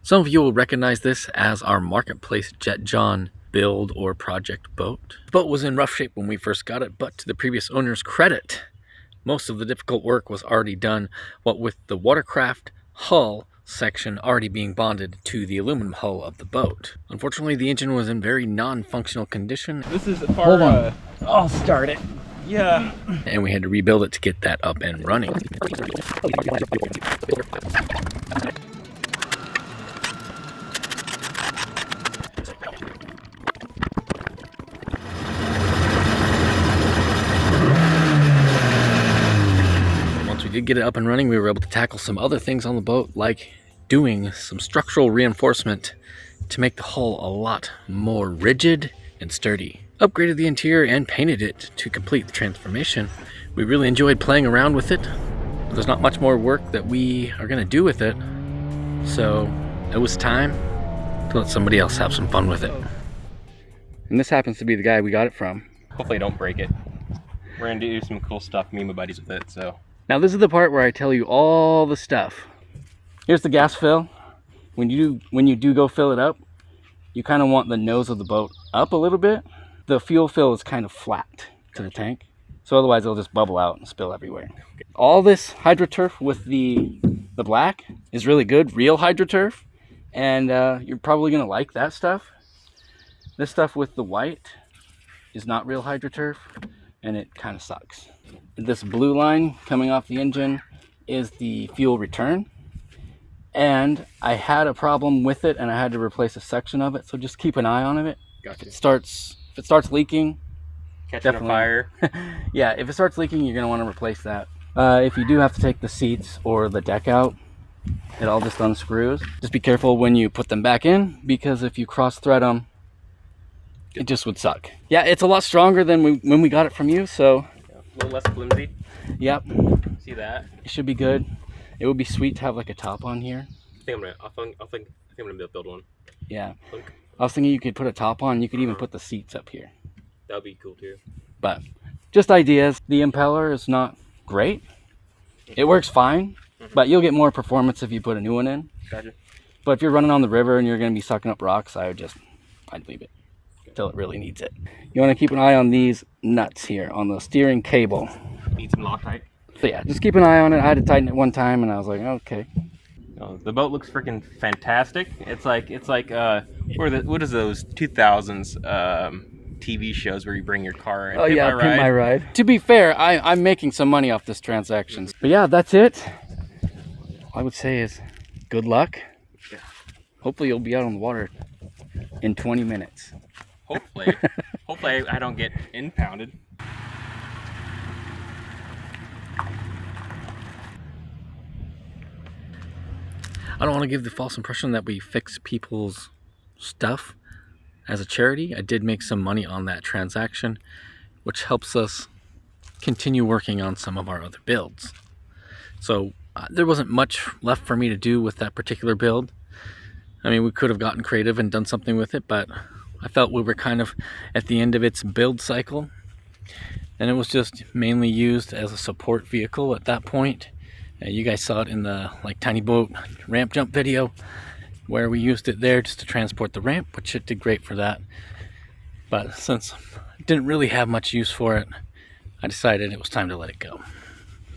Some of you will recognize this as our Marketplace Jet John build or project boat. The boat was in rough shape when we first got it, but to the previous owner's credit, most of the difficult work was already done, what with the watercraft hull section already being bonded to the aluminum hull of the boat. Unfortunately, the engine was in very non-functional condition. This is far. Hold on. I'll start it. Yeah. And we had to rebuild it to get that up and running. Once we did get it up and running, we were able to tackle some other things on the boat, like doing some structural reinforcement to make the hull a lot more rigid and sturdy. Upgraded the interior and painted it to complete the transformation. We really enjoyed playing around with it. There's not much more work that we are going to do with it, so it was time to let somebody else have some fun with it. And this happens to be the guy we got it from. Hopefully I don't break it. We're gonna do some cool stuff, me and my buddies, with it, so. Now this is the part where I tell you all the stuff. Here's the gas fill. When you do go fill it up, you kind of want the nose of the boat up a little bit. The fuel fill is kind of flat to the tank, so otherwise it'll just bubble out and spill everywhere. All this HydroTurf with the black is really good, real HydroTurf, and you're probably gonna like that stuff. This stuff with the white is not real HydroTurf, and it kind of sucks. This blue line coming off the engine is the fuel return, and I had a problem with it and I had to replace a section of it, so just keep an eye on it. Gotcha. If it starts leaking, Catching definitely. a fire. Yeah, if it starts leaking, you're going to want to replace that. If you do have to take the seats or the deck out, it all just unscrews. Just be careful when you put them back in, because if you cross thread them, it just would suck. Yeah, it's a lot stronger than when we got it from you, so. Yeah, a little less flimsy. Yep. See that? It should be good. It would be sweet to have like a top on here. I think I'm gonna build one. Yeah. Think. I was thinking you could put a top on. You could even put the seats up here. That'd be cool too. But just ideas. The impeller is not great. It works fine, but you'll get more performance if you put a new one in. Gotcha. But if you're running on the river and you're going to be sucking up rocks, I'd leave it until it really needs it. You want to keep an eye on these nuts here on the steering cable. Need some Loctite. So yeah, just keep an eye on it. I had to tighten it one time and I was like, okay. Oh, the boat looks freaking fantastic. It's like what is those 2000s TV shows where you bring your car and Oh yeah, Pimp My Ride. To be fair, I'm making some money off this transaction. But yeah, that's it. All I would say is good luck. Yeah. Hopefully you'll be out on the water in 20 minutes. Hopefully. Hopefully I don't get impounded. I don't want to give the false impression that we fix people's stuff as a charity. I did make some money on that transaction, which helps us continue working on some of our other builds. So there wasn't much left for me to do with that particular build. I mean, we could have gotten creative and done something with it, but I felt we were kind of at the end of its build cycle, and it was just mainly used as a support vehicle at that point. You guys saw it in the tiny boat ramp jump video where we used it there just to transport the ramp, which it did great for that. But since I didn't really have much use for it, I decided it was time to let it go.